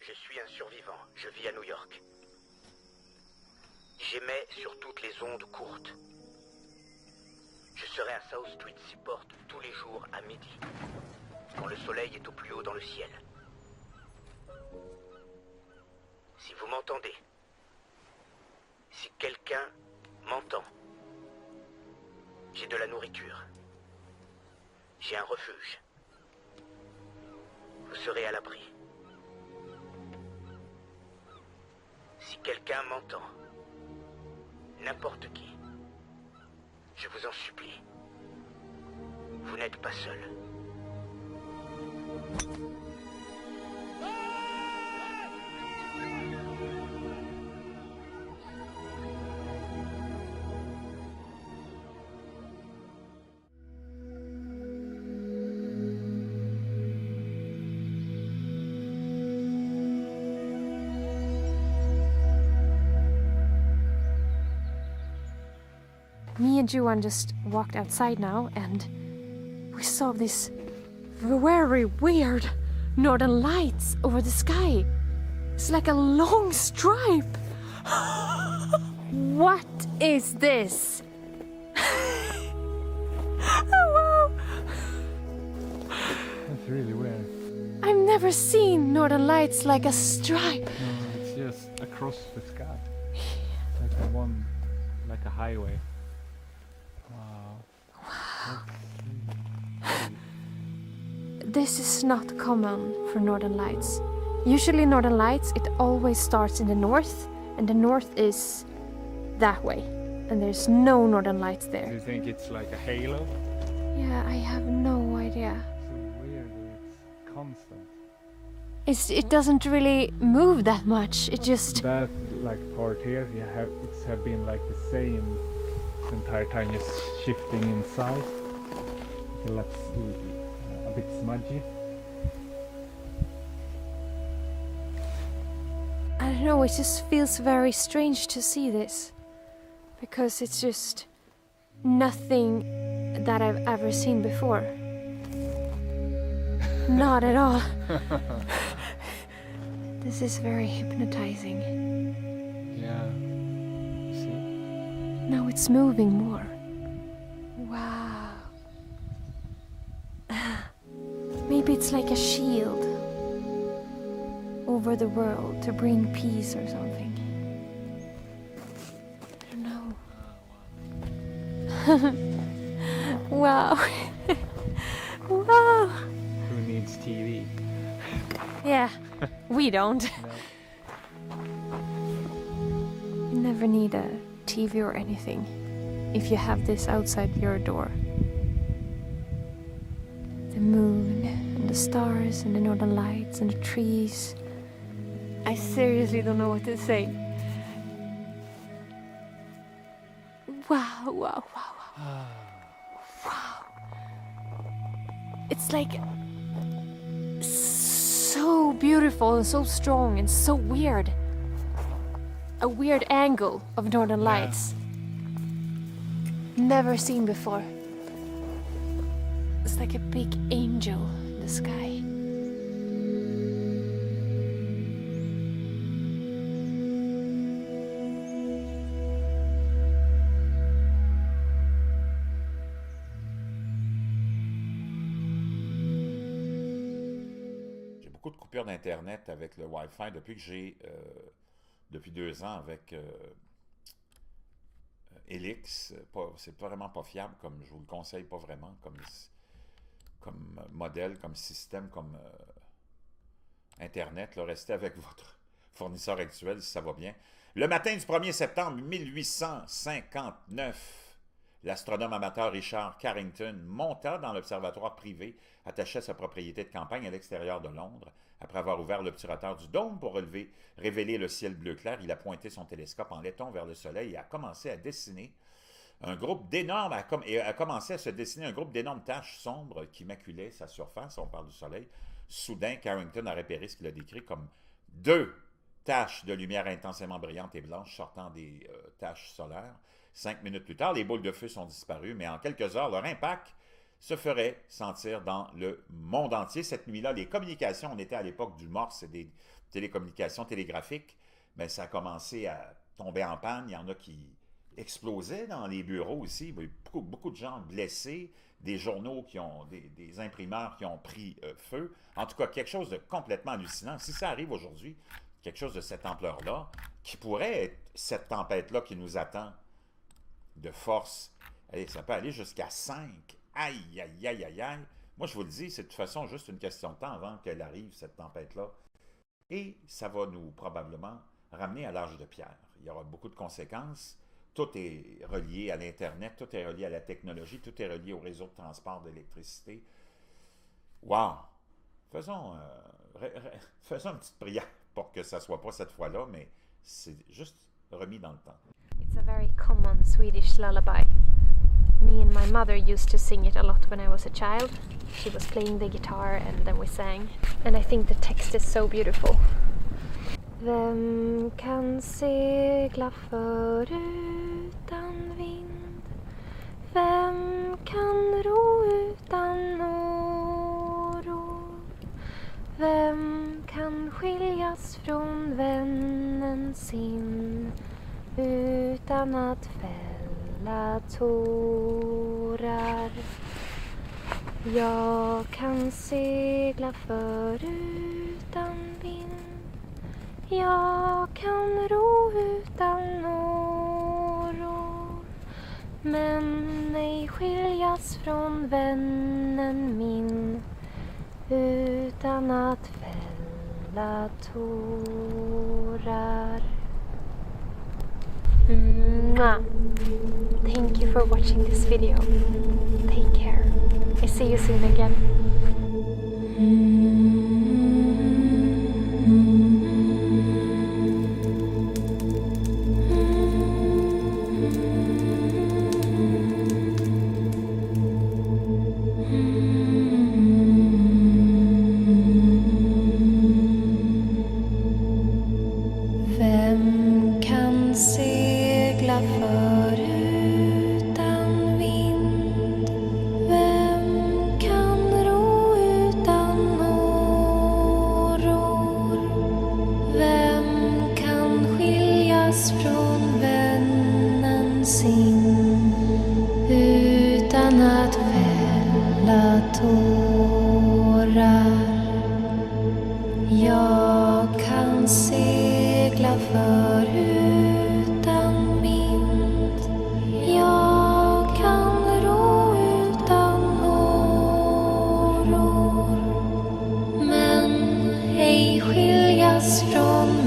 Je suis un survivant. Je vis à New York. J'émets sur toutes les ondes courtes. Je serai à South Street Seaport tous les jours à midi, quand le soleil est au plus haut dans le ciel. Si vous m'entendez, si quelqu'un m'entend, j'ai de la nourriture. J'ai un refuge. Vous serez à l'abri. Si quelqu'un m'entend, n'importe qui, je vous en supplie, vous n'êtes pas seul. Me and Juan just walked outside now and we saw this very weird northern lights over the sky. It's like a long stripe. What is this? Oh, wow. That's really weird. I've never seen northern lights like a stripe. No, it's just across the sky. Like a highway. Wow. This is not common for northern lights. Usually northern lights, it always starts in the north, and the north is that way. And there's no northern lights Do there. you think it's like a halo? Yeah, I have no idea. So weird that it's constant. It doesn't really move that much. It just... That like part here, it's have been like the same the entire time, just shifting in size. It looks a bit smudgy. I don't know, it just feels very strange to see this. Because it's just nothing that I've ever seen before. Not at all. This is very hypnotizing. Yeah. See? Now it's moving more. Wow. Maybe it's like a shield over the world to bring peace or something. I don't know. Wow. Wow. Who needs TV? Yeah, we don't. You never need a TV or anything if you have this outside your door. The moon and the stars and the northern lights and the trees. I seriously don't know what to say. Wow, wow, wow, wow. Wow. It's like so beautiful and so strong and so weird. A weird angle of northern lights. Never seen before. It's like a big angel in the sky. J'ai beaucoup de coupures d'Internet avec le Wi-Fi depuis que j'ai, depuis 2 ans avec Helix. C'est vraiment pas fiable, comme je vous le conseille pas vraiment, comme modèle, comme système, comme Internet. Là, restez avec votre fournisseur actuel si ça va bien. Le matin du 1er septembre 1859, l'astronome amateur Richard Carrington monta dans l'observatoire privé attaché à sa propriété de campagne à l'extérieur de Londres. Après avoir ouvert l'obturateur du dôme pour révéler le ciel bleu clair, il a pointé son télescope en laiton vers le soleil et a commencé à dessiner un groupe d'énormes, a commencé à se dessiner un groupe d'énormes taches sombres qui maculaient sa surface. On parle du soleil. Soudain, Carrington a repéré ce qu'il a décrit comme 2 taches de lumière intensément brillantes et blanches sortant des taches solaires. 5 minutes plus tard, les boules de feu sont disparues, mais en quelques heures, leur impact se ferait sentir dans le monde entier. Cette nuit-là, les communications, on était à l'époque du Morse, c'est des télécommunications télégraphiques, mais ça a commencé à tomber en panne. Il y en a qui explosaient dans les bureaux aussi. Il y a eu beaucoup de gens blessés, des journaux qui ont, des imprimeurs qui ont pris feu. En tout cas, quelque chose de complètement hallucinant. Si ça arrive aujourd'hui, quelque chose de cette ampleur-là, qui pourrait être cette tempête-là qui nous attend de force, allez, ça peut aller jusqu'à 5. Aïe, aïe, aïe, aïe, aïe. Moi, je vous le dis, c'est de toute façon juste une question de temps avant qu'elle arrive, cette tempête-là. Et ça va nous probablement ramener à l'âge de pierre. Il y aura beaucoup de conséquences. Tout est relié à l'Internet, tout est relié à la technologie, tout est relié au réseau de transport d'électricité. Wow! Faisons une petite prière pour que ça ne soit pas cette fois-là, mais c'est juste remis dans le temps. It's a very common Swedish lullaby. Me and my mother used to sing it a lot when I was a child. She was playing the guitar and then we sang. And I think the text is so beautiful. Vem kan segla förutan vind? Vem kan ro utan oro? Vem kan skiljas från vännen sin utan att fälla tårar? Jag kan segla förutan vind. Jag kan ro utan oro, men ej skiljas från vännen min utan att fälla tårar. Mwah. Thank you for watching this video. Take care. I see you soon again. Vem kan segla förutan vind? Vem kan ro utan åror? Vem kan skiljas från vännen sin utan att fälla tårar? Jag kan segla förutan vind. Jag kan ro utan åror, men ej skiljas från